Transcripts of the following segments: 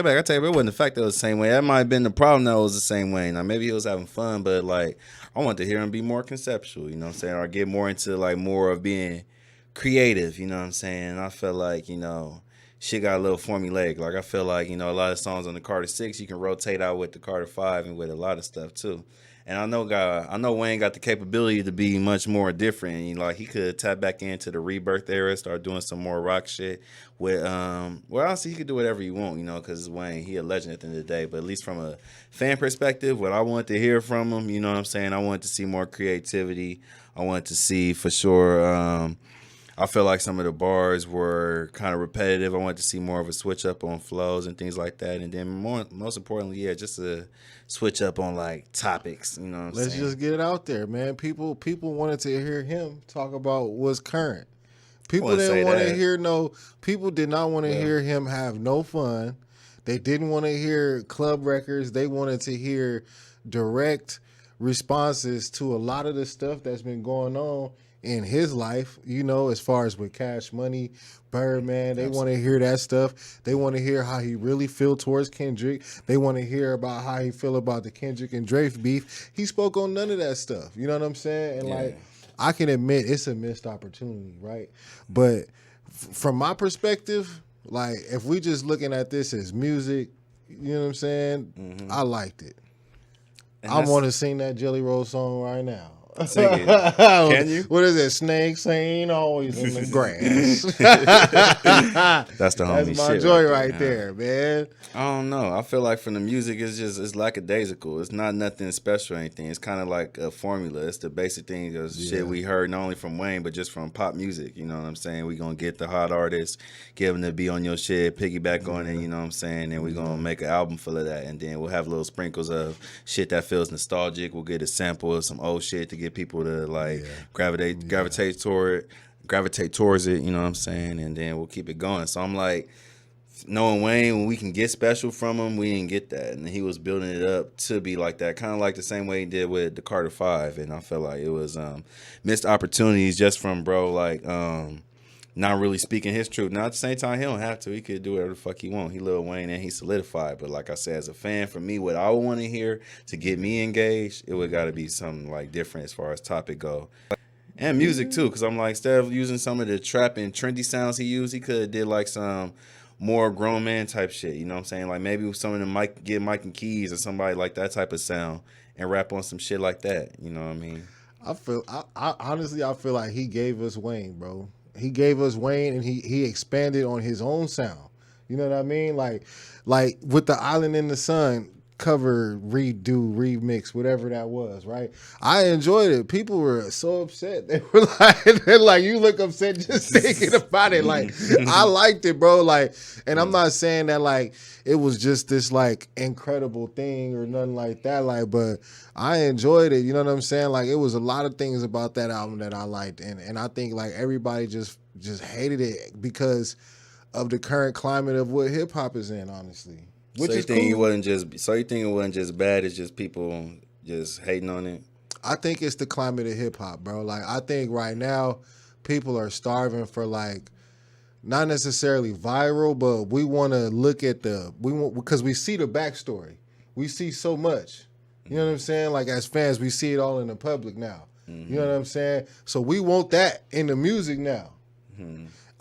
I tell you, it wasn't the fact that it was the same way. That might have been the problem that it was the same way. Now maybe he was having fun, but like I want to hear him be more conceptual, you know what I'm saying? Or get more into like more of being creative, you know what I'm saying? I feel like, shit got a little formulaic. Like I feel like, a lot of songs on the Carter Six you can rotate out with the Carter Five and with a lot of stuff too. And I know Wayne got the capability to be much more different. Like he could tap back into the rebirth era, start doing some more rock shit. With well, honestly, he could do whatever he want, because Wayne, he a legend at the end of the day. But at least from a fan perspective, what I want to hear from him, you know what I'm saying? I want to see more creativity. I want to see for sure. I feel like some of the bars were kind of repetitive. I wanted to see more of a switch up on flows and things like that. And then most importantly, yeah, just a switch up on like topics. You know what I'm Let's saying? just get it out there, man. People wanted to hear him talk about what's current. I People wouldn't say didn't want to that. hear no. People did not want to Well, hear him have no fun. They didn't want to hear club records. They wanted to hear direct responses to a lot of the stuff that's been going on in his life. As far as with Cash Money, Birdman, they want to absolutely. hear that stuff. They want to hear how he really feel towards Kendrick. They want to hear about how he feel about the Kendrick and Drake beef. He spoke on none of that stuff. You know what I'm saying? And Yeah. like, I can admit it's a missed opportunity, right? But from my perspective, like if we just looking at this as music, you know what I'm saying? Hmm. I liked it. And I want that's to sing that Jelly Roll song right now. sing it. Can you? What is it? Snakes ain't always in the grass. That's the That's homie my shit joy right right there. there, man. I don't know. I feel like from the music, it's lackadaisical. It's not nothing special or anything. It's kind of like a formula. It's the basic thing of shit Yeah. we heard not only from Wayne but just from pop music. You know what I'm saying? We gonna get the hot artists, give them to be on your shit, piggyback on it. You know what I'm saying? And we gonna make an album full of that, and then we'll have little sprinkles of shit that feels nostalgic. We'll get a sample of some old shit to get people to like Yeah. gravitate toward it, gravitate towards it. You know what I'm saying? And then we'll keep it going. So I'm like knowing Wayne, when we can get special from him, we didn't get that, and he was building it up to be like that, kind of like the same way he did with the Carter Five, and I felt like it was missed opportunities just from bro like not really speaking his truth. Now at the same time, he don't have to. He could do whatever the fuck he want. He Lil Wayne and he solidified. But like I said, as a fan, for me, what I would want to hear to get me engaged, it would got to be something like different as far as topic go. And music too, because I'm like, instead of using some of the trap and trendy sounds he used, he could have did like some more grown man type shit. You know what I'm saying? Like maybe some of them might get Mike and Keys or somebody like that type of sound and rap on some shit like that. You know what I mean? I honestly, I feel like he gave us Wayne, bro. He gave us Wayne, and he expanded on his own sound. You know what I mean? Like with the Island in the Sun cover, redo, remix, whatever that was, right? I enjoyed it. People were so upset. They were like, they're like, you look upset just thinking about it. Like, I liked it, bro. Like, and I'm not saying that like it was just this like incredible thing or nothing like that. Like, but I enjoyed it. You know what I'm saying? Like, it was a lot of things about that album that I liked, and I think like everybody just hated it because of the current climate of what hip hop is in, honestly. So Which you is think it cool. wasn't just so you think it wasn't just bad, it's just people just hating on it? I think it's the climate of hip hop, bro. Like, I think right now people are starving for like not necessarily viral, but we want to look at because we see the backstory. We see so much. You know what I'm saying? Like as fans, we see it all in the public now. You know what I'm saying? So we want that in the music now.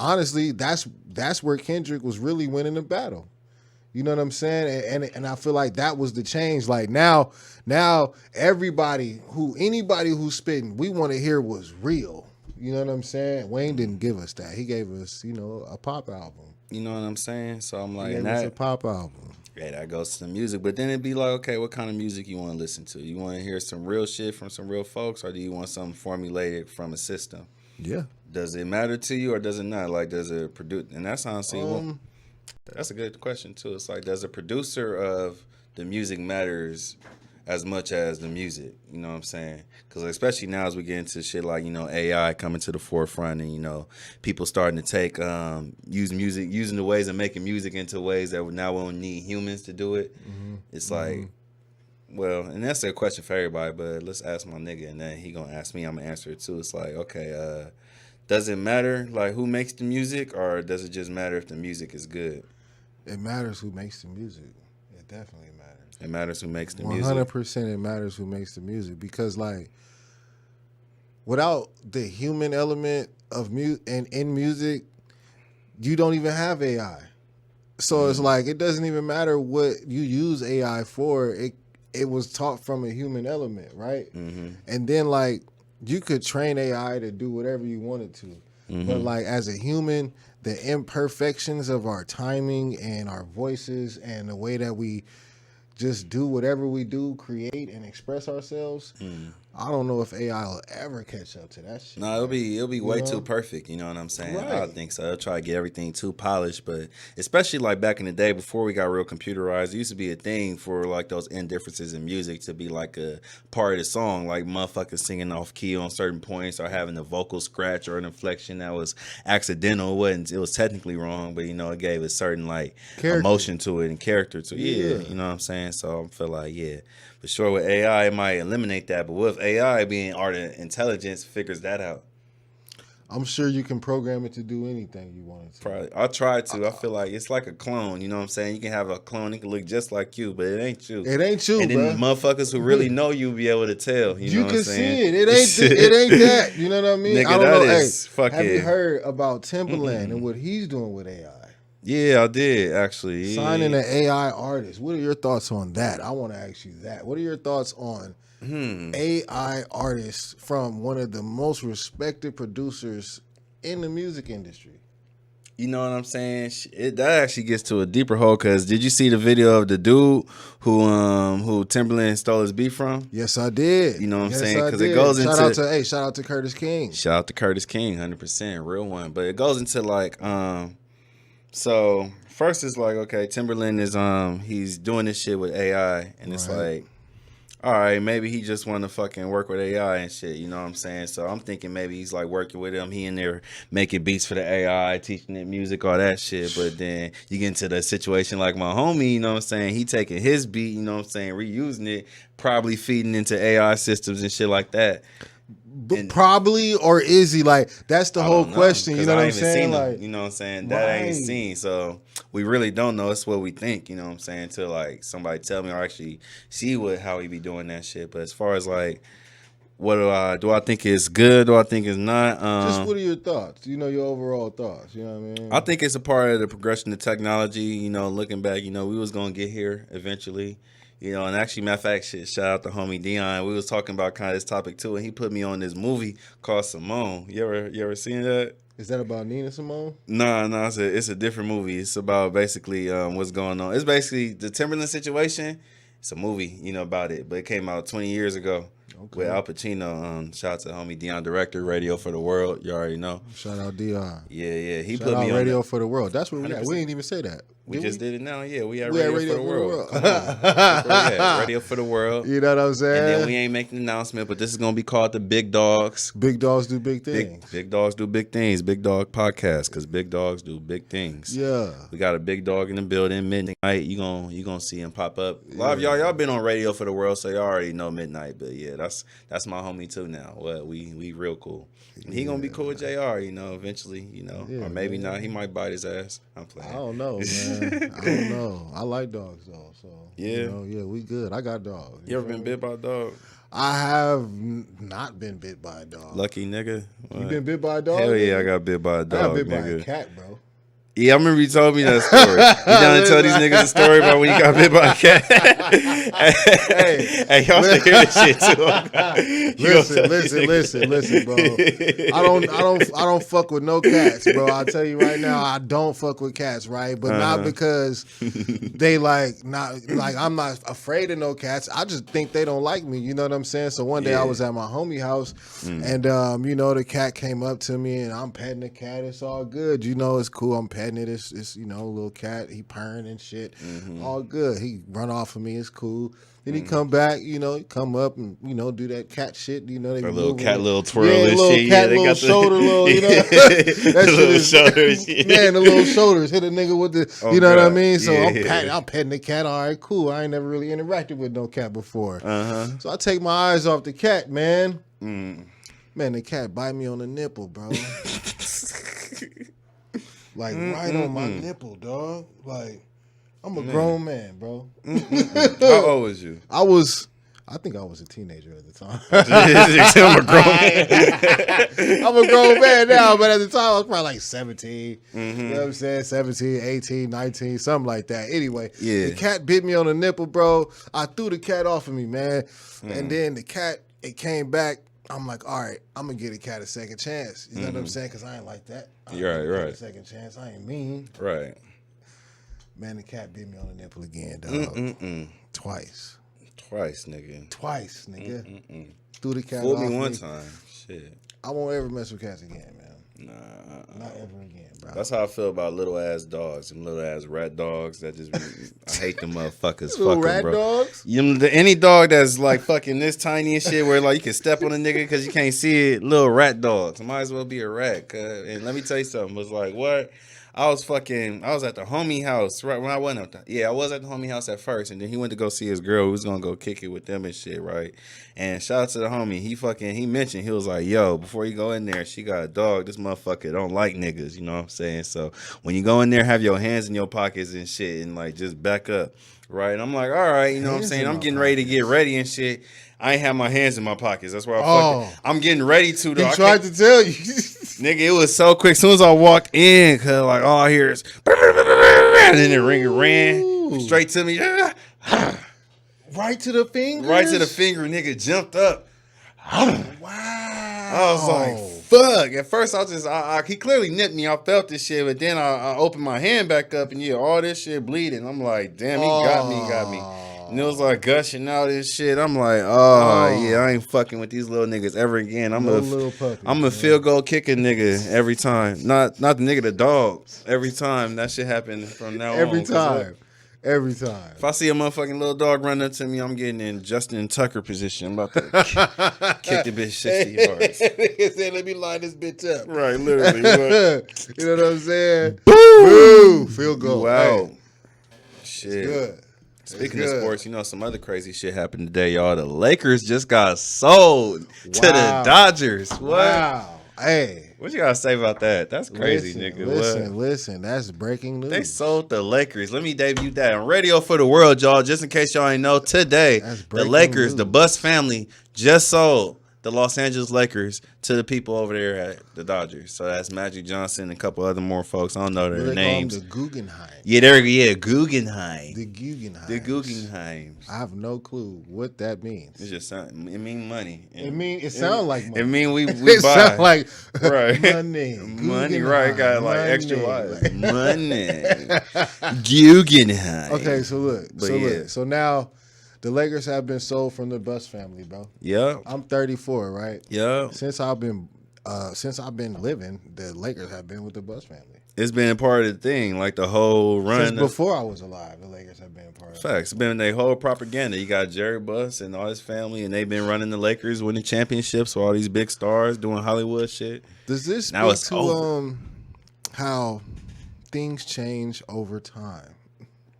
Honestly, that's where Kendrick was really winning the battle. You know what I'm saying? And I feel like that was the change. Like now anybody who's spitting, we want to hear was real. You know what I'm saying? Wayne didn't give us that. He gave us, a pop album. You know what I'm saying? So I'm He like, gave and us a that pop album. yeah, that goes to the music. But then it'd be like, okay, what kind of music you want to listen to? You want to hear some real shit from some real folks, or do you want something formulated from a system? Yeah. Does it matter to you, or does it not? Like, does it produce? And that's honestly, that's a good question too. It's like, does a producer of the music matters as much as the music? You know what I'm saying? Because especially now as we get into shit like AI coming to the forefront, and people starting to take using the ways of making music into ways that now won't need humans to do it. It's like, well, and that's a question for everybody, but let's ask my nigga, and then he gonna ask me. I'm gonna answer it too. It's like, okay, does it matter like who makes the music, or does it just matter if the music is good? It matters who makes the music. It definitely matters. It matters who makes the music. 100% it matters who makes the music because, like, without the human element of in music, you don't even have AI. So it's like it doesn't even matter what you use AI for. It was taught from a human element, right? Mm-hmm. And then like you could train AI to do whatever you wanted to, but like as a human, the imperfections of our timing and our voices and the way that we just do whatever we do, create and express ourselves. I don't know if AI will ever catch up to that shit. No, it'll be way too perfect. You know what I'm saying? Right. I don't think so. They'll try to get everything too polished, but especially like back in the day before we got real computerized, it used to be a thing for like those indifferences in music to be like a part of the song, like motherfuckers singing off key on certain points or having a vocal scratch or an inflection that was accidental. It was technically wrong, but you know it gave a certain like emotion to it and character to it. Yeah, you know what I'm saying? So I feel like for sure with AI it might eliminate that, but with AI being art and intelligence figures that out. I'm sure you can program it to do anything you want it to. Probably. I tried to. I feel like it's like a clone. You know what I'm saying? You can have a clone. It can look just like you, but it ain't you. It ain't you, and then motherfuckers who really know you be able to tell. You know what I'm saying? See it. It ain't that. You know what I mean? Nigga, I don't know. Fuck have you heard about Timberland and what he's doing with AI? Yeah, I did actually. Signing an AI artist. What are your thoughts on that? I want to ask you that. What are your thoughts on AI artists from one of the most respected producers in the music industry? You know what I'm saying? That actually gets to a deeper hole. Cause did you see the video of the dude who Timberland stole his beat from? Yes, I did. You know what I'm saying? Because it goes shout out to Curtis King. Shout out to Curtis King, 100%, real one. But it goes into like so first it's like, okay, Timberland is he's doing this shit with AI, and it's like, all right, maybe he just want to fucking work with AI and shit, you know what I'm saying? So I'm thinking maybe he's like working with him, he in there making beats for the AI, teaching it music, all that shit. But then you get into the situation like my homie, you know what I'm saying? He taking his beat, you know what I'm saying, reusing it, probably feeding into AI systems and shit like that. Probably, or is he? Like, that's the whole question. You know what I'm saying? Like, you know what I'm saying? That I ain't seen. So we really don't know. It's what we think, you know what I'm saying? Till like somebody tell me or actually see how he be doing that shit. But as far as like, what do I think it's good? Do I think it's not? Just what are your thoughts? You know, your overall thoughts. You know what I mean? I think it's a part of the progression of technology. You know, looking back, you know, we was gonna get here eventually. You know, and actually, matter of fact, shout out to homie Deon. We was talking about kind of this topic too, and he put me on this movie called Simone. You ever seen that? Is that about Nina Simone? No, it's a different movie. It's about basically what's going on. It's basically the Timberland situation. It's a movie, you know, about it, but it came out 20 years ago. Okay. With Al Pacino. Shout out to homie Deon, director, Radio for the World. You already know. Shout out Deon. Yeah. He Shout put me on Radio for the World. That's where we at. We didn't even say that. We just did it now. Yeah, we had Radio for the World. Come on. Radio for the World. You know what I'm saying? And then we ain't making an announcement, but this is going to be called the Big Dogs. Big Dogs do big things. Big Dogs do big things. Big Dog Podcast, because big dogs do big things. Yeah. We got a big dog in the building. Midnight, you gonna see him pop up. A lot of y'all been on Radio for the World, so y'all already know Midnight. But yeah, that's my homie too now. Well, we real cool. And he gonna be cool with JR, you know, eventually, you know. Or maybe not. He might bite his ass. I'm playing. I don't know, man. I don't know. I like dogs though, so we good. I got dogs. You ever been bit by a dog? I have not been bit by a dog. Lucky nigga. What? You been bit by a dog? Hell yeah, I got bit by a dog. I got bit by a cat, bro. Yeah, I remember you told me that story. You down to tell these niggas a story about when you got bit by a cat? hey, y'all should hear this shit too. Listen, bro. I don't fuck with no cats, bro. I'll tell you right now, I don't fuck with cats, right? But not because they I'm not afraid of no cats. I just think they don't like me. You know what I'm saying? So one day I was at my homie house, and you know, the cat came up to me, and I'm petting the cat. It's all good. You know, it's cool. I'm petting it. It's you know, a little cat. He purring and shit. All good. He run off of me. It's cool. Then he come back, you know, come up and, you know, do that cat shit. You know, they a little cat, little twirl and little shit. Cat, little shoulder, little, you know. That little shoulders. Man, the little shoulders hit a nigga with the, you know what I mean? So I'm petting the cat. All right, cool. I ain't never really interacted with no cat before. So I take my eyes off the cat, man. Man, the cat bite me on the nipple, bro. Like right on my nipple, dog. Like I'm a grown man, bro. How old was you? I think I was a teenager at the time. I'm a grown man. I'm a grown man now, but at the time I was probably like 17. You know what I'm saying? 17, 18, 19, something like that. Anyway, the cat bit me on the nipple, bro. I threw the cat off of me, man. And then the cat, it came back. I'm like, all right, I'm going to give the cat a second chance. You know what I'm saying? Because I ain't like that. Right. A second chance. I ain't mean. Right. Man, the cat bit me on the nipple again, dog. Twice, nigga. Threw the cat Fooled off me one time. Shit. I won't ever mess with cats again, man. Nah. Not ever again, bro. That's how I feel about little ass dogs. Them little ass rat dogs that just I hate them motherfuckers. Little Fuck rat them, bro. dogs? Any dog that's like fucking this tiny and shit where like you can step on a nigga because you can't see it, little rat dogs. Might as well be a rat. And let me tell you something. It was like, what? I was at the homie house right when I went up there. I was at the homie house at first, and then he went to go see his girl who was gonna go kick it with them and shit, right? And shout out to the homie. He mentioned, he was like, yo, before you go in there, she got a dog. This motherfucker don't like niggas, you know what I'm saying? So when you go in there, have your hands in your pockets and shit and like just back up, right? And I'm like, all right, you know what I'm saying? I'm getting ready to get ready and shit. I ain't have my hands in my pockets. That's why I'm getting ready to, though. He tried to tell you. Nigga, it was so quick. As soon as I walked in, cause like all I hear is and then the ringer ran straight to me. Right to the finger? Right to the finger, nigga jumped up. Wow. I was like, fuck. At first he clearly nipped me. I felt this shit, but then I opened my hand back up and all this shit bleeding. I'm like, damn, he got me. And it was like gushing out this shit. I'm like, yeah, I ain't fucking with these little niggas ever again. I'm a field goal kicking nigga every time. Not the nigga, the dog. Every time that shit happen from now on. Every time. If I see a motherfucking little dog run up to me, I'm getting in Justin Tucker position. I'm about to kick the bitch 60 yards. Said, let me line this bitch up. Right, literally. You know what I'm saying? Boom! Field goal. Wow. Hey. Shit. It's good. Speaking of sports, some other crazy shit happened today, y'all. The Lakers just got sold to the Dodgers. What? Wow. Hey. What you gotta say about that? That's crazy, nigga. Listen. That's breaking news. They sold the Lakers. Let me debut that on Radio for the World, y'all. Just in case y'all ain't know, today, the Lakers, the Buss family, just sold the Los Angeles Lakers to the people over there at the Dodgers. So that's Magic Johnson and a couple other more folks. I don't know their names. The Guggenheim. Guggenheim. The Guggenheim. The Guggenheim. I have no clue what that means. It just sound. It mean money. It sound like money. It mean we it buy. Sound like right. Money. Right. Got like extra wise. Money. Guggenheim. Okay, so look. So now the Lakers have been sold from the Buss family, bro. Yeah. I'm 34, right? Yeah. Since I've been living, the Lakers have been with the Buss family. It's been part of the thing, like the whole run. Since before I was alive, the Lakers have been part of it. Facts. It's been their whole propaganda. You got Jerry Buss and all his family, and they've been running the Lakers, winning championships with all these big stars, doing Hollywood shit. Does this speak to how things change over time?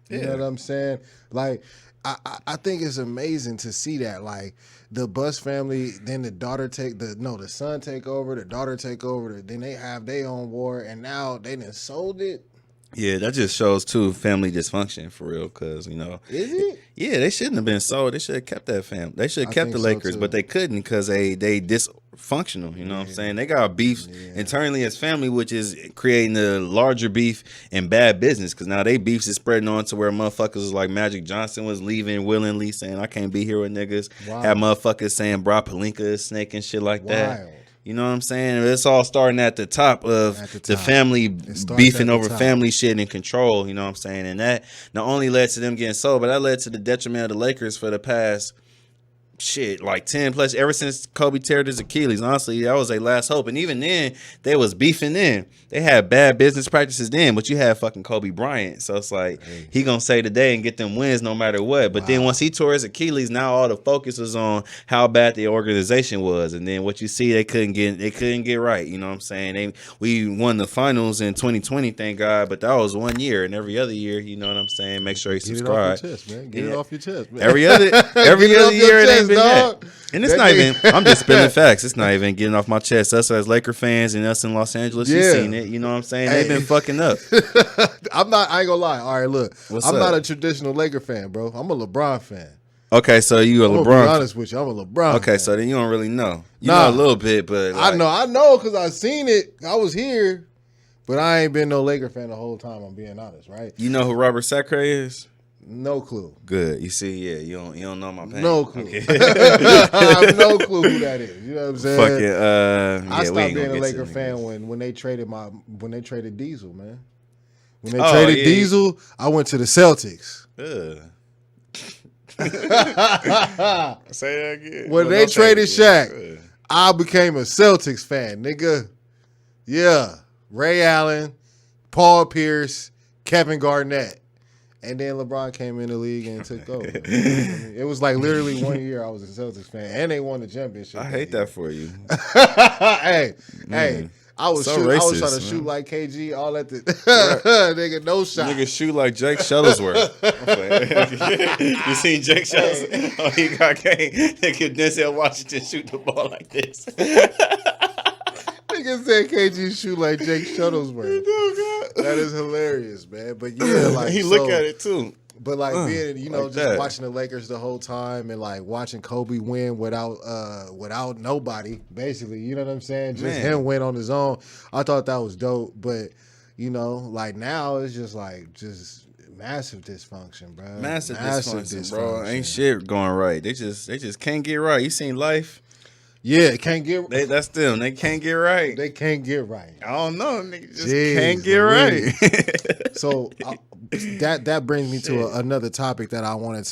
You know what I'm saying? Like, I think it's amazing to see that. Like, the Buss family, then the son take over, the daughter take over, then they have their own war, and now they done sold it. Yeah, that just shows too family dysfunction for real. Cause is it? Yeah, they shouldn't have been sold. They should have kept that family. They should have kept the Lakers, but they couldn't because they dysfunctional. You know what I'm saying? They got beef internally as family, which is creating a larger beef and bad business. Cause now they beefs is spreading on to where motherfuckers like Magic Johnson was leaving willingly, saying I can't be here with niggas. Wow. Have motherfuckers saying Bra Palinka is snake and shit like that. You know what I'm saying? It's all starting at the top of the family beefing over family shit and control. You know what I'm saying? And that not only led to them getting sold, but that led to the detriment of the Lakers for the past like 10 plus, ever since Kobe teared his Achilles. Honestly, that was their last hope. And even then, they was beefing then. They had bad business practices then, but you had fucking Kobe Bryant. So it's like, he gonna say today and get them wins no matter what. But then once he tore his Achilles, now all the focus was on how bad the organization was. And then what you see, they couldn't get right. You know what I'm saying? We won the finals in 2020, thank God, but that was 1 year. And every other year, you know what I'm saying? Make sure you subscribe. Get it off your chest, man. Get it off your chest, man. Every other year, it ain't been dog. that. And it's not even, I'm just spilling facts. It's not even getting off my chest. Us as Laker fans and us in Los Angeles, you seen it. You know what I'm saying? They've been fucking up. I ain't gonna lie. All right, look. I'm not a traditional Laker fan, bro. I'm a LeBron fan. Okay, so you a I'm LeBron. gonna be honest with you. I'm a LeBron Okay, fan. so then you don't really know. You know a little bit, but like, I know because I seen it. I was here, but I ain't been no Laker fan the whole time. I'm being honest, right? You know who Robert Sacre is? No clue. Good. You see, yeah, you don't know my pain. No clue. Okay. I have no clue who that is. You know what I'm saying? Fucking, I stopped being a Laker fan when they traded Diesel, man. When they traded Diesel, I went to the Celtics. Say that again. When they traded Shaq, I became a Celtics fan, nigga. Yeah. Ray Allen, Paul Pierce, Kevin Garnett. And then LeBron came in the league and took over. It was like literally 1 year I was a Celtics fan. And they won the championship. I hate that for you. Hey, I was trying to shoot like KG, all at the nigga, no shot. Nigga shoot like Jake Shuttlesworth. You seen Jake Shuttlesworth? Oh, he got game. Nigga Denzel Washington shoot the ball like this. Nigga said KG shoot like Jake Shuttlesworth. That is hilarious, man. But yeah, like he look at it too. But like being, like just that. watching the Lakers the whole time and like watching Kobe win without nobody, basically. You know what I'm saying? Just him win on his own. I thought that was dope. But you know, like now it's just massive dysfunction, bro. Massive dysfunction, bro. Ain't shit going right. They just can't get right. You seen Life? Yeah, can't get. That's them. They can't get right. They can't get right. I don't know. Nigga just can't get right. So that brings me to another topic that I wanted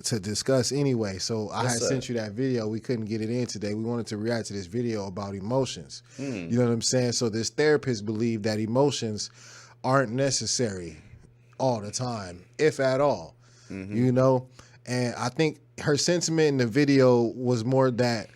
to discuss anyway. So I had sent you that video. We couldn't get it in today. We wanted to react to this video about emotions. You know what I'm saying? So this therapist believed that emotions aren't necessary all the time, if at all. You know? And I think her sentiment in the video was more that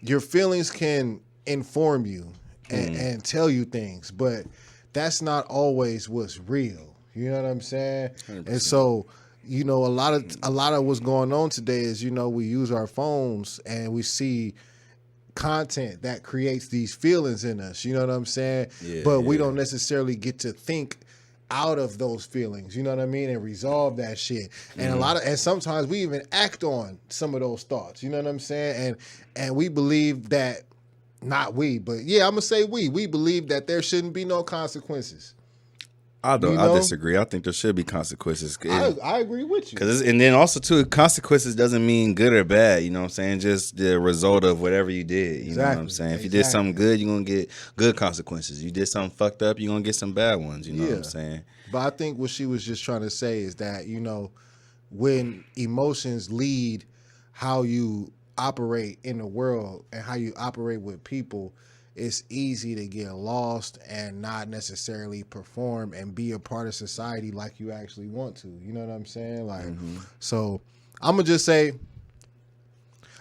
your feelings can inform you and tell you things, but that's not always what's real. You know what I'm saying? 100%. And so, you know, a lot of what's going on today is, you know, we use our phones and we see content that creates these feelings in us. You know what I'm saying? But we don't necessarily get to think out of those feelings, you know what I mean, and resolve that shit. And and sometimes we even act on some of those thoughts, you know what I'm saying? And we believe that, not we, but yeah, I'm gonna say we believe that there shouldn't be no consequences. I disagree. I think there should be consequences. I agree with you. And then also too, consequences doesn't mean good or bad. You know what I'm saying? Just the result of whatever you did. You know what I'm saying? If you did something good, you're gonna get good consequences. You did something fucked up, you're gonna get some bad ones. You know what I'm saying? But I think what she was just trying to say is that, you know, when emotions lead how you operate in the world and how you operate with people, it's easy to get lost and not necessarily perform and be a part of society like you actually want to. You know what I'm saying? Like, so I'm going to just say,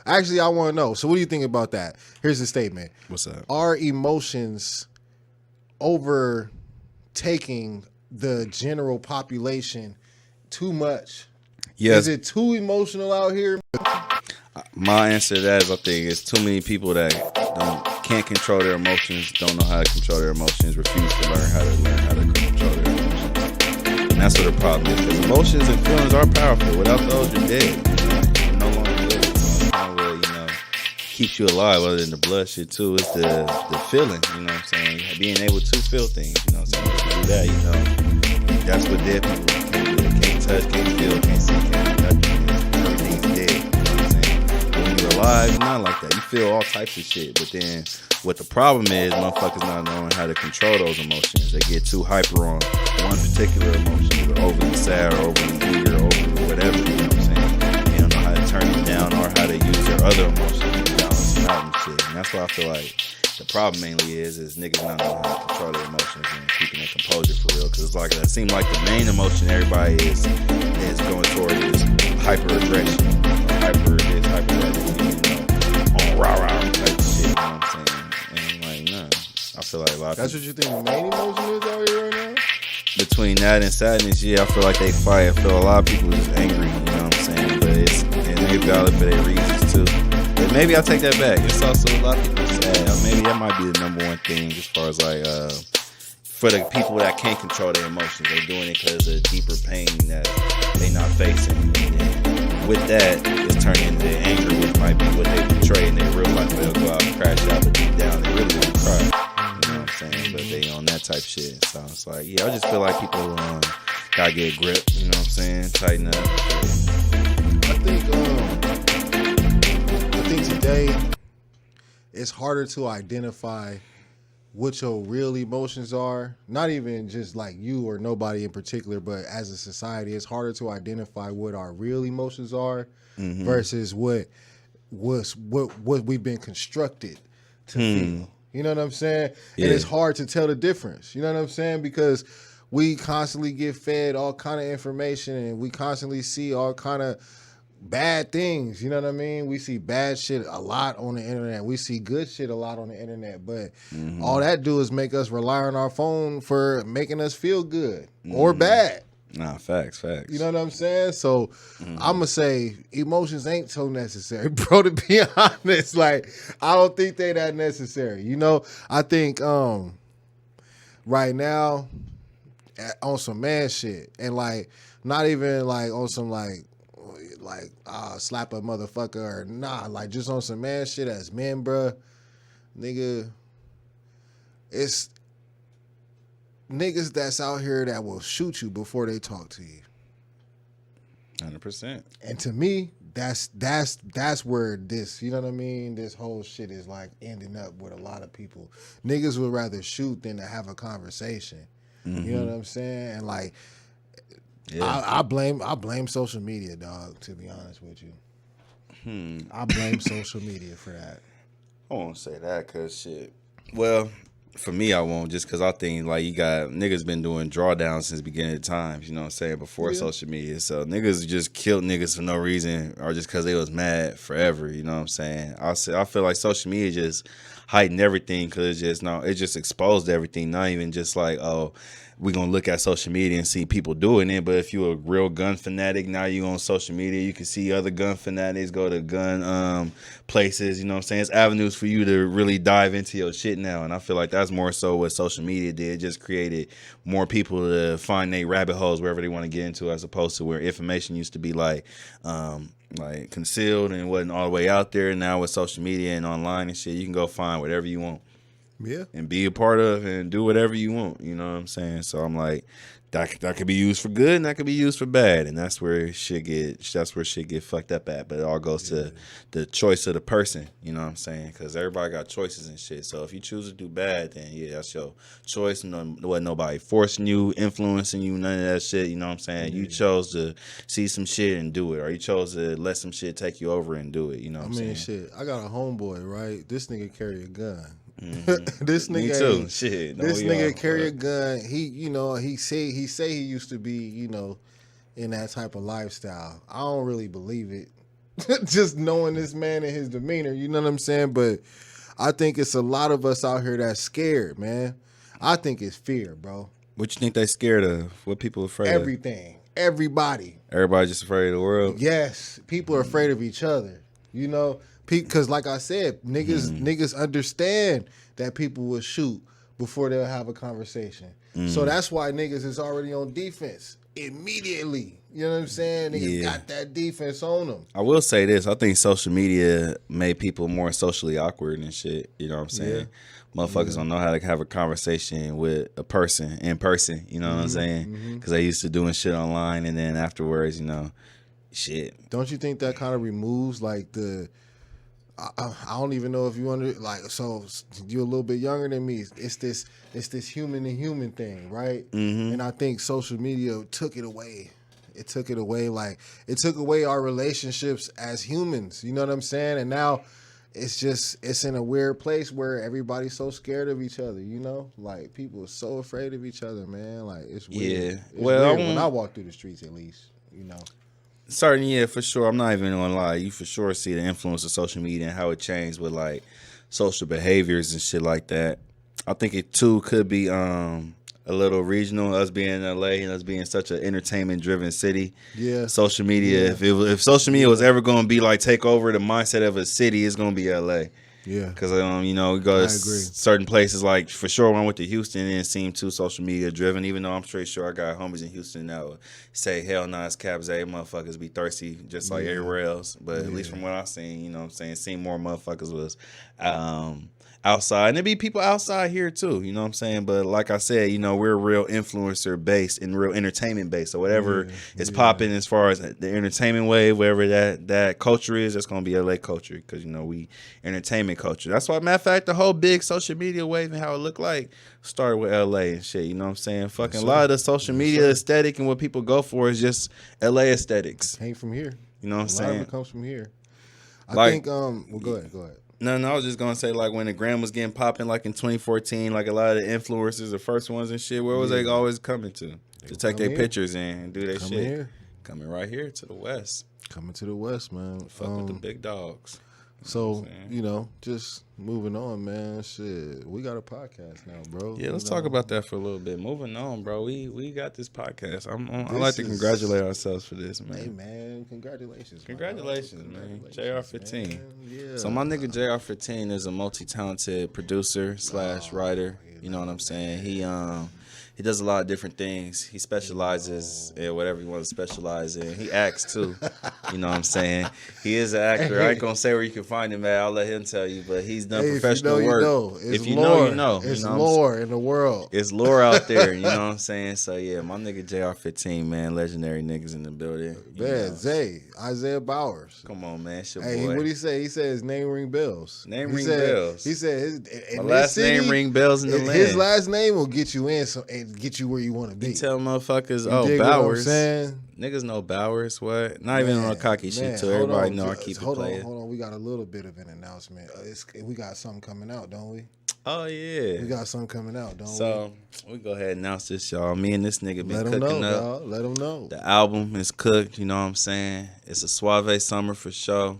actually, I want to know. So what do you think about that? Here's the statement. What's up? Are emotions overtaking the general population too much? Yes. Is it too emotional out here? My answer to that is, I think it's too many people that can't control their emotions, don't know how to control their emotions, refuse to learn how to control their emotions. And that's what the problem is, because emotions and feelings are powerful. Without those, you're dead. You're no longer living. What keeps you alive, other than the blood shit too, is the feeling. You know what I'm saying? Being able to feel things. You know what I'm saying? To do that, you know, that's what dead people can't touch, can't feel, can't see, can't touch. Everything's dead. Alive, it's not like that. You feel all types of shit, but then what the problem is, motherfuckers not knowing how to control those emotions. They get too hyper on one particular emotion, either overly sad or overly eager or overly whatever, you know what I'm saying? They don't know how to turn it down or how to use their other emotions to balance it out and shit. And that's why I feel like the problem mainly is niggas not knowing how to control their emotions and keeping their composure for real. Because it's like, it seems like the main emotion everybody is going toward is hyper aggression, hyper this, hyper that. Rah-rah type of shit, you know what I'm saying? And like, nah. I feel like a lot of That's what you think the main emotion is out here right now? Between that and sadness, yeah, I feel like they fight. I feel a lot of people just angry, you know what I'm saying? But it get valid for their reasons too. But maybe I'll take that back. It's also a lot of people say maybe that might be the number one thing as far as like for the people that can't control their emotions. They're doing it because of deeper pain that they not facing. And with that, it's turning into anger, which might be what they portray in their real life. They'll go out and crash out, but deep down they really want to cry. You know what I'm saying? But they on that type shit. So it's like, yeah, I just feel like people gotta get a grip. You know what I'm saying? Tighten up. I think today it's harder to identify what your real emotions are. Not even just like you or nobody in particular, but as a society, it's harder to identify what our real emotions are versus what we've been constructed to feel. You know what I'm saying? Yeah. And it's hard to tell the difference. You know what I'm saying? Because we constantly get fed all kind of information and we constantly see all kind of bad things, you know what I mean? We see bad shit a lot on the internet. We see good shit a lot on the internet, but all that do is make us rely on our phone for making us feel good or bad. Nah, facts. You know what I'm saying? So I'm gonna say emotions ain't so necessary, bro, to be honest. Like, I don't think they that necessary. You know, I think right now on some man shit and like not even like on some like slap a motherfucker or nah, like just on some man shit as men, bruh. Nigga, it's niggas that's out here that will shoot you before they talk to you. 100%. And to me, that's where this, you know what I mean? This whole shit is like ending up with a lot of people. Niggas would rather shoot than to have a conversation. You know what I'm saying? And like, yeah. I blame social media, dog, to be honest with you. I blame social media for that. I won't say that because shit. Well, for me, I won't, just because I think like you got niggas been doing drawdowns since the beginning of times, you know what I'm saying, before social media. So niggas just killed niggas for no reason or just because they was mad forever, you know what I'm saying. I feel like social media just heightened everything because it just exposed everything, not even just like, oh, we're going to look at social media and see people doing it. But if you're a real gun fanatic, now you on social media, you can see other gun fanatics go to gun places, you know what I'm saying? It's avenues for you to really dive into your shit now. And I feel like that's more so what social media did. It just created more people to find their rabbit holes wherever they want to get into, as opposed to where information used to be like concealed and wasn't all the way out there. Now with social media and online and shit, you can go find whatever you want. Yeah. And be a part of and do whatever you want. You know what I'm saying? So I'm like, that could be used for good and that could be used for bad. And that's where shit get fucked up at. But it all goes to the choice of the person. You know what I'm saying? Because everybody got choices and shit. So if you choose to do bad, then yeah, that's your choice. Wasn't nobody forcing you, influencing you, none of that shit. You know what I'm saying? You chose to see some shit and do it. Or you chose to let some shit take you over and do it. You know what I'm saying? Shit, I got a homeboy, right? This nigga carry a gun. This nigga, me too. Shit, this nigga carry a gun. He say he used to be, in that type of lifestyle. I don't really believe it. Just knowing this man and his demeanor, you know what I'm saying? But I think it's a lot of us out here that's scared, man. I think it's fear, bro. What you think they scared of? What people afraid of? Everything. Everybody. Everybody just afraid of the world? Yes. People are afraid of each other. Because like I said, niggas understand that people will shoot before they'll have a conversation. So that's why niggas is already on defense immediately. You know what I'm saying? Niggas got that defense on them. I will say this. I think social media made people more socially awkward and shit. You know what I'm saying? Yeah. Motherfuckers don't know how to have a conversation with a person in person. You know what I'm saying? Because they used to doing shit online and then afterwards, shit. Don't you think that kind of removes like the... I don't even know if you so you're a little bit younger than me. It's this human to human thing, right? And I think social media took it away. It took it away, like it took away our relationships as humans. You know what I'm saying? And now it's in a weird place where everybody's so scared of each other. Like people are so afraid of each other, man. Like it's weird. Yeah. It's weird when I walk through the streets, at least. Certainly, yeah, for sure. I'm not even gonna lie. You for sure see the influence of social media and how it changed with like social behaviors and shit like that. I think it too could be a little regional, us being in LA and us being such an entertainment driven city. Yeah. Social media, if social media was ever going to be like take over the mindset of a city, it's going to be LA. Yeah. Because, you know, we go to certain places, like for sure when I went to Houston, it didn't seem too social media driven, even though I'm straight sure I got homies in Houston that would say, hell nah, it's 𝐃𝐽𝐳, motherfuckers be thirsty just like everywhere else. But at least from what I've seen, you know what I'm saying, seeing more motherfuckers was outside. And there be people outside here too, you know what I'm saying? But like I said, you know, we're real influencer based and real entertainment based. So whatever is popping as far as the entertainment wave, wherever that culture is, that's going to be LA culture because, you know, we entertainment culture. That's why, matter of fact, the whole big social media wave and how it looked like started with LA and shit, you know what I'm saying? Fucking a lot of the social media aesthetic and what people go for is just LA aesthetics. Came from here. You know what I'm saying? A lot of it comes from here. I think, well, go ahead. No, I was just gonna say, like, when the gram was getting popping, like in 2014, like a lot of the influencers, the first ones and shit, where was they always coming to take their pictures in and do their shit? Here. Coming right here to the West. Coming to the West, man. Fuck with the big dogs. So, you know, just moving on, man. Shit, we got a podcast now, bro. Yeah, let's talk about that for a little bit. Moving on, bro. We got this podcast. I like to congratulate ourselves for this, man. Hey, man, congratulations. Congratulations, man. JrFifteen. Yeah. So my nigga JrFifteen is a multi-talented producer / writer. You know what I'm saying? He does a lot of different things. He specializes in whatever he wants to specialize in. He acts too. You know what I'm saying? He is an actor. I ain't gonna say where you can find him at. I'll let him tell you. But he's done professional work. If you know, you know. It's lore in the world. It's lore out there. You know what I'm saying? So yeah, my nigga JrFifteen, man, legendary niggas in the building. Man, Zay, 𝐷𝐴𝐵. Come on, man, it's your boy. What he say? He said his name ring bells. Bells. He said my last name ring bells in the land. His last name will get you in and get you where you want to be. You tell motherfuckers, Bowers. Niggas know Bowers. What? Not even on a cocky shit too. Everybody know I keep it playing. Hold on. We got a little bit of an announcement. We got something coming out, don't we? Oh yeah. We got something coming out, don't we? So we go ahead and announce this, y'all. Me and this nigga been cooking up. Dog. Let them know. The album is cooked. You know what I'm saying? It's a Suave summer for sure.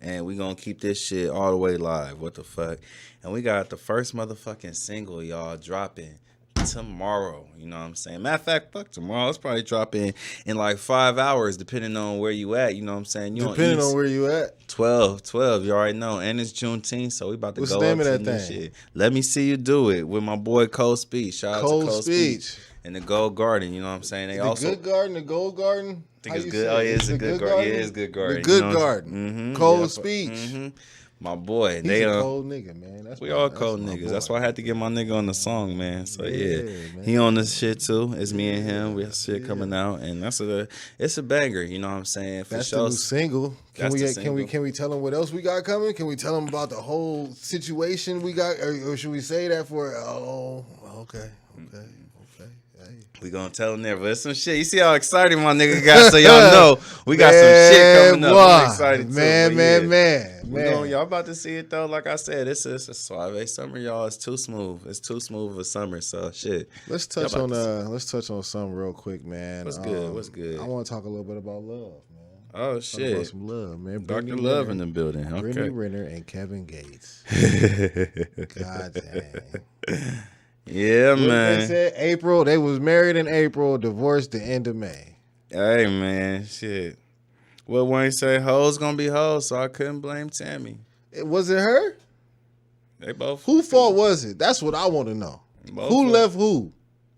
And we gonna keep this shit all the way live. What the fuck? And we got the first motherfucking single, y'all, dropping tomorrow. You know what I'm saying? Matter of fact, fuck tomorrow. It's probably dropping in like 5 hours, depending on where you at. You know what I'm saying? Depending on where you at. 12. You already know. And it's Juneteenth, so we about to go up to that thing? Shit. Let Me See You Do It with my boy 𝐁𝐢𝐠. Shout out to 𝐁𝐢𝐠. And the Gold Garden, you know what I'm saying? The Good Garden, the Gold Garden? I think it's good. Oh, yeah, it's a good garden. Yeah, it's good garden. The Good Garden. 𝐁𝐢𝐠. My boy. He's a cold nigga, man. We all cold niggas. That's why I had to get my nigga on the song, man. So yeah, he on this shit too. It's me and him. We have shit coming out, and it's a banger. You know what I'm saying? For that's the new single. Can we tell him what else we got coming? Can we tell him about the whole situation we got, or should we say that for? Oh, okay. We gonna tell him there, but it's some shit. You see how excited my nigga got, so y'all know we got some shit coming up. I'm excited too. Man. Y'all about to see it though. Like I said, it's a Suave summer, y'all. It's too smooth. It's too smooth of a summer. So shit. Let's touch on something real quick, man. What's good? I want to talk a little bit about love, man. Oh shit. About some love, man. Dr. Love in the building. Okay. Brittany Renner and Kevin Gates. God dang. Yeah, man. They said April. They was married in April, divorced the end of May. Hey, man, shit. Well, Wayne say hoes gonna be hoes, so I couldn't blame Tammy. Was it her? They both. Whose fault was it? That's what I want to know. Who left who?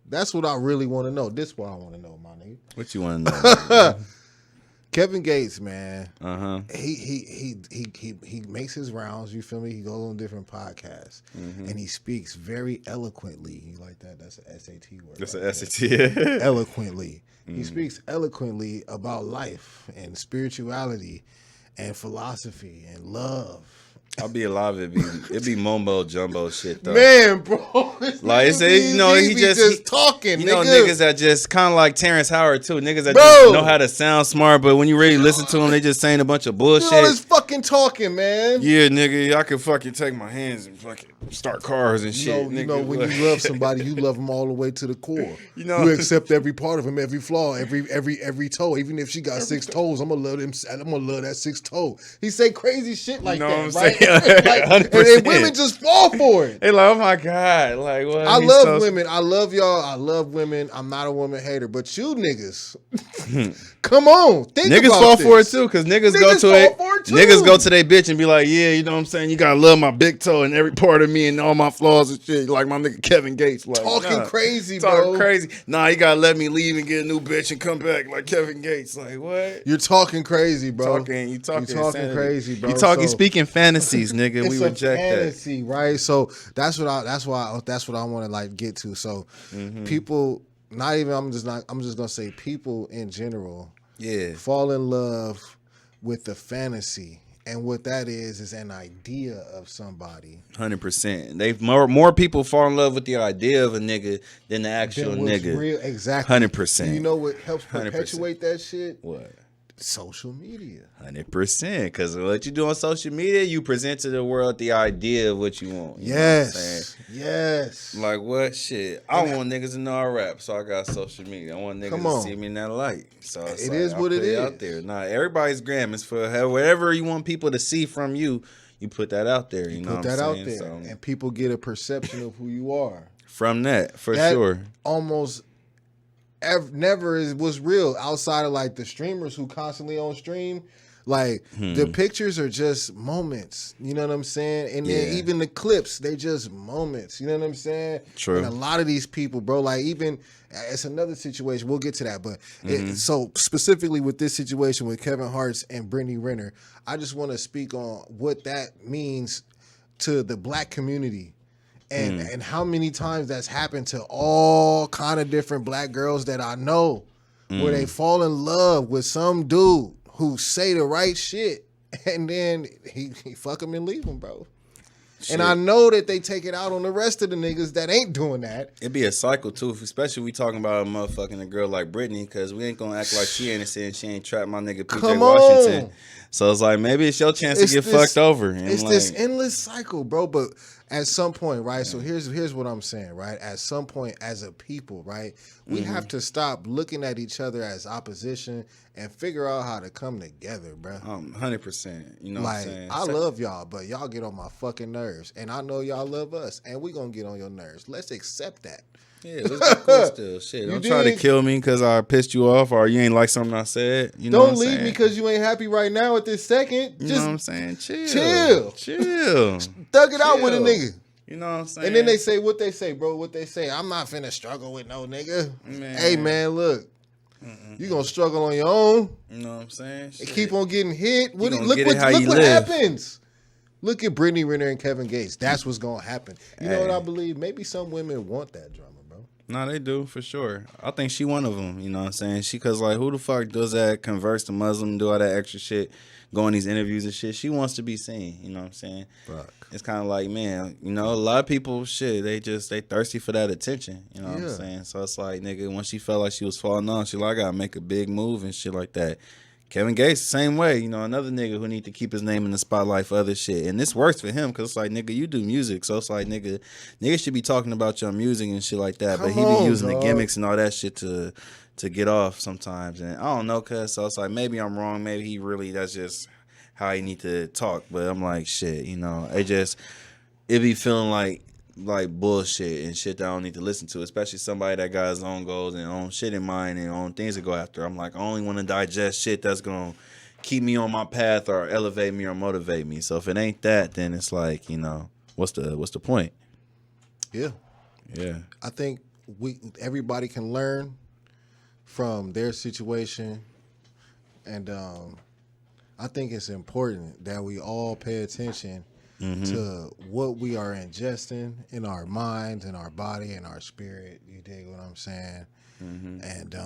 That's what I really want to know. This is what I want to know, my nigga. What you want to know? Kevin Gates, man. He makes his rounds. You feel me? He goes on different podcasts, and he speaks very eloquently. You like that? That's an SAT word. That's an SAT. Eloquently. He speaks eloquently about life and spirituality, and philosophy and love. I'll be alive. It'd be mumbo jumbo shit though. Man, bro. Like it's he just talking. You know niggas that just kind of like Terrence Howard too. Niggas that just know how to sound smart, but when you really listen to them, they just saying a bunch of bullshit. You know this fucking fucking talking, man. Yeah, nigga, I can fucking take my hands and fucking start cars and shit. You know, when you love somebody, you love them all the way to the core. You know, you accept every part of him, every flaw, every toe. Even if she got 6 toes, I'm gonna love him. I'm gonna love that 6th toe. He say crazy shit like that, right? Like, and women just fall for it. They like, oh my god, like what? I love women. I love y'all. I love women. I'm not a woman hater, but you niggas, come on, niggas about fall this. for it too, cause niggas go to their bitch and be like, yeah, you know what I'm saying? You gotta love my big toe and every part of me and all my flaws and shit. Like my nigga Kevin Gates, like talking crazy, talking bro. crazy. Nah, you gotta let me leave and get a new bitch and come back like Kevin Gates. Like what? You're talking crazy, bro. You talking crazy, bro. You talking speaking fantasies, nigga. We reject fantasy, right? So that's what I want to like get to. So people, not even I'm just gonna say people in general, fall in love with the fantasy. And what that is an idea of somebody. 100%. More people fall in love with the idea of a nigga than the actual nigga. Real, exactly. 100%. And you know what helps perpetuate 100%. That shit? What? Social media. 100%. Because what you do on social media, you present to the world the idea of what you want. You yes. Yes. Like what? Shit. I want niggas to know I rap, so I got social media. I want niggas to see me in that light. So it is what it is. Out there. Nah, everybody's gram is for whatever you want people to see from you. You put that out there. You know put that out there, so, and people get a perception of who you are from that. For sure. Almost. Never was real outside of like the streamers who constantly on stream. Like the pictures are just moments, you know what I'm saying? And then even the clips, they just moments, you know what I'm saying? True. And a lot of these people, bro, like even it's another situation. We'll get to that, but so specifically with this situation with Kevin Hart and Brittany Renner, I just want to speak on what that means to the black community. And how many times that's happened to all kind of different black girls that I know where they fall in love with some dude who say the right shit and then he fuck them and leave them, bro. Shit. And I know that they take it out on the rest of the niggas that ain't doing that. It'd be a cycle too, especially we talking about a motherfucking a girl like Brittany, because we ain't gonna act like she innocent. She ain't trapped my nigga PJ Washington. So it's like maybe it's your chance to get fucked over. And it's like, this endless cycle, bro. But at some point, right? So here's what I'm saying, right? At some point, as a people, right, we have to stop looking at each other as opposition and figure out how to come together, bro. 100%. You know like, what I'm saying? I love y'all, but y'all get on my fucking nerves. And I know y'all love us, and we gonna get on your nerves. Let's accept that. Yeah, let's be cool still. Shit, don't try to kill me because I pissed you off or you ain't like something I said. You know don't leave me because you ain't happy right now at this second. You Just know what I'm saying? Chill. Thug it out with a nigga. You know what I'm saying? And then they say what they say, bro. What they say. I'm not finna struggle with no nigga. Man. Hey, man, look. You gonna struggle on your own. You know what I'm saying? And keep on getting hit. Look what happens. Look at Brittany Renner and Kevin Gates. That's what's gonna happen. You know what I believe? Maybe some women want that drama, bro. No, they do for sure. I think she one of them. You know what I'm saying? She cause like who the fuck does that? Converse to Muslim, do all that extra shit, go on these interviews and shit. She wants to be seen. You know what I'm saying? Fuck. It's kind of like, man, you know, a lot of people, shit, they thirsty for that attention. You know what I'm saying? So it's like, nigga, when she felt like she was falling on, she like, I gotta make a big move and shit like that. Kevin Gates, same way, you know, another nigga who need to keep his name in the spotlight for other shit. And this works for him because it's like, nigga, you do music. So it's like, nigga should be talking about your music and shit like that. But he be using the gimmicks and all that shit to get off sometimes. And I don't know, cuz. So it's like, maybe I'm wrong. Maybe he really, that's just how he need to talk. But I'm like, shit, you know, it be feeling like bullshit and shit that I don't need to listen to, especially somebody that got his own goals and own shit in mind and own things to go after. I'm like, I only want to digest shit that's going to keep me on my path or elevate me or motivate me. So if it ain't that, then it's like, you know, what's the point? Yeah. I think everybody can learn from their situation, and I think it's important that we all pay attention to what we are ingesting in our minds and our body and our spirit. You dig what I'm saying? And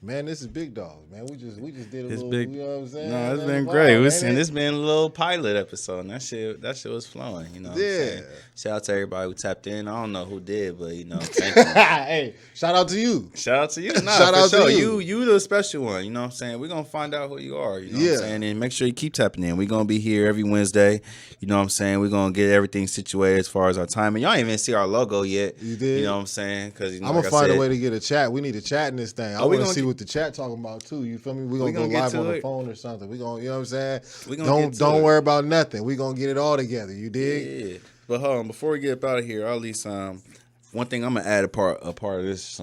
man, this is big dog, man. We just did a little big. You know what I'm saying? No, it's That's been wild, great. ain't It's been a little pilot episode, and that shit was flowing. You know what I'm saying? Shout out to everybody who tapped in. I don't know who did, but thank you. Hey, shout out to you. Shout out to you. Nah, Shout out sure. to you. You the special one. You know what I'm saying? We're gonna find out who you are. You know what I'm saying? And make sure you keep tapping in. We're gonna be here every Wednesday. You know what I'm saying? We're gonna get everything situated as far as our time. And y'all ain't even see our logo yet. You did? You know what I'm saying? Because I'm gonna find a way to get a chat. We need a chat in this thing. I want to see what the chat talking about too. You feel me? We're gonna go live on the phone or something. We gonna, you know what I'm saying? Don't worry about nothing. We gonna get it all together. You dig? Yeah. But hold on, before we get up out of here, at least one thing I'm gonna add a part of this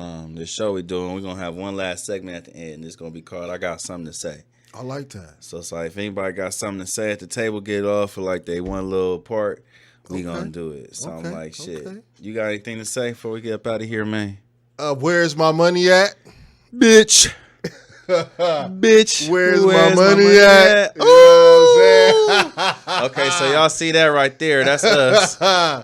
show we're doing. We're gonna have one last segment at the end. It's gonna be called "I Got Something to Say." I like that. So it's like if anybody got something to say at the table, get off, or like they one little part, we gonna do it. So I'm like, shit. You got anything to say before we get up out of here, man? Where's my money at, bitch? Bitch, where's my money at? You know what I'm saying? Okay, so y'all see that right there. That's us.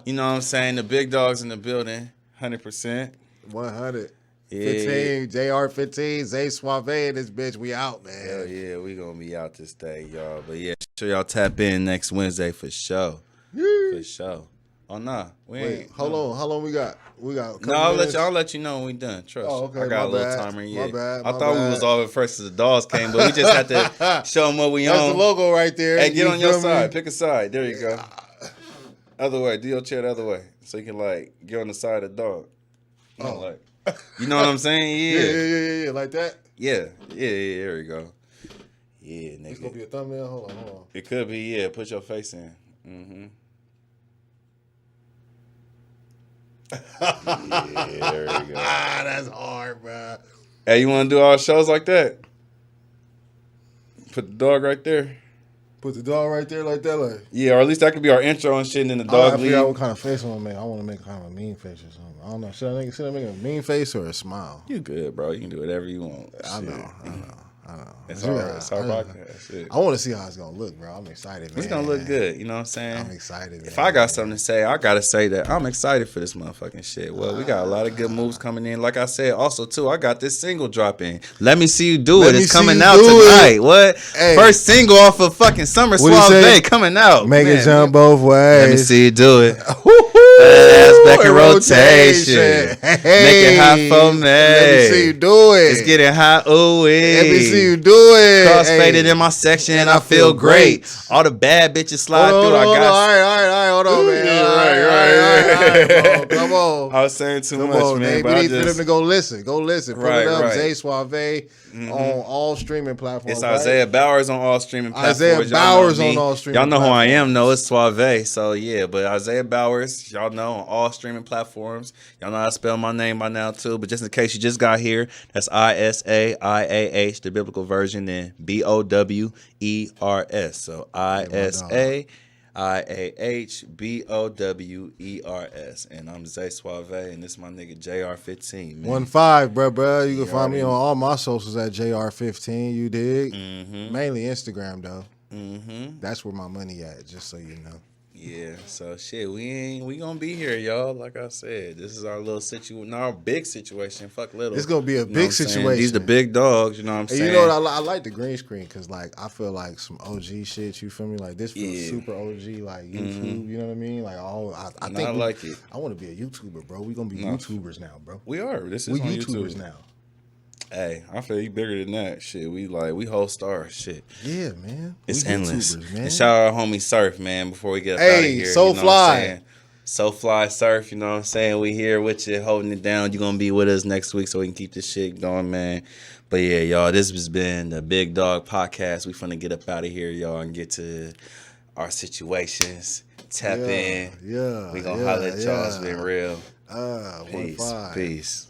You know what I'm saying? The big dogs in the building. 100%. 100. Yeah. 15, JrFifteen, Zay Suave, and this bitch, we out, man. Hell yeah, we gonna be out this day, y'all. But yeah, sure y'all tap in next Wednesday for sure. For sure. Oh nah, Wait, hold on. How long we got? No, I'll let you know when we done. Trust. Oh, okay. I got a little bad. timer. Yeah. My bad. I thought we was all at first as the Dawgz came, but we just had to show them what we That's on. the logo right there. Hey, get on your side. Pick a side. There you go. Other way. Do your chair the other way, so you can like get on the side of the dog. You know what I'm saying? Yeah. Like that? Yeah. There we go. Yeah, nigga. It's gonna be a thumbnail. Hold on. It could be. Yeah. Put your face in. Yeah, there we go. That's hard, bro. Hey, you want to do all shows like that? Put the dog right there. Put the dog right there like that, like. Yeah, or at least that could be our intro and shit, and then the dog I leave. figure out what kind of face I want to make. I want to make kind of a mean face or something. I don't know. Should I make a mean face or a smile? You good, bro. You can do whatever you want. I know. It's our podcast. Shit. I want to see how it's gonna look, bro. I'm excited, man. It's gonna look good. You know what I'm saying? I'm excited. If I got something to say, I gotta say that I'm excited for this motherfucking shit. Well, we got a lot of good moves coming in. Like I said, also too, I got this single dropping. Let Me See You Do It. It's coming out tonight. What? Hey. First single off of fucking Summer Suave coming out. Make it jump both ways. Let me see you do it. Ass back in rotation. Hey. Make it hot for me. Let me see you do it. It's getting hot. Ooh, let me see you do it. Crossfaded in my section and I feel great. All the bad bitches slide through. All right, hold on, man. All right. Come on. I was saying too much, man. We need for them to go listen. Put it up. Zay Suave on all streaming platforms. It's Isaiah Bowers on all streaming platforms. Isaiah Bowers on all streaming platforms. Y'all know who I am, though. It's Suave. So, yeah. But Isaiah Bowers, y'all know, on all streaming platforms. Y'all know how to spell my name by now, too. But just in case you just got here, that's ISAIAH, the biblical version, then BOWERS. So ISAIAHBOWERS. And I'm Zay Suave, and this is my nigga JrFifteen, man. 15, bro. You can find me on all my socials at JrFifteen, you dig? Mainly Instagram, though. That's where my money at, just so you know. Yeah, so shit, we gonna be here, y'all. Like I said, this is our little situation, our big situation. Fuck little. It's gonna be a big situation. These the big dogs, you know what I'm saying? You know what? I like the green screen because, like, I feel like some OG shit. You feel me? Like this feels super OG, like YouTube. You know what I mean? Like I think I like it. I want to be a YouTuber, bro. We gonna be YouTubers now, bro. We are. We YouTubers now. Hey, I feel you bigger than that. Shit, we whole stars. Shit. Yeah, man. It's endless. Man. And shout out our homie Surf, man, before we get up out of here. So fly. So fly Surf, you know what I'm saying? We here with you, holding it down. You're going to be with us next week so we can keep this shit going, man. But yeah, y'all, this has been the Big Dog Podcast. We finna get up out of here, y'all, and get to our situations. Tap in. Yeah. We gonna holler at y'all. It's been real. Peace. Peace.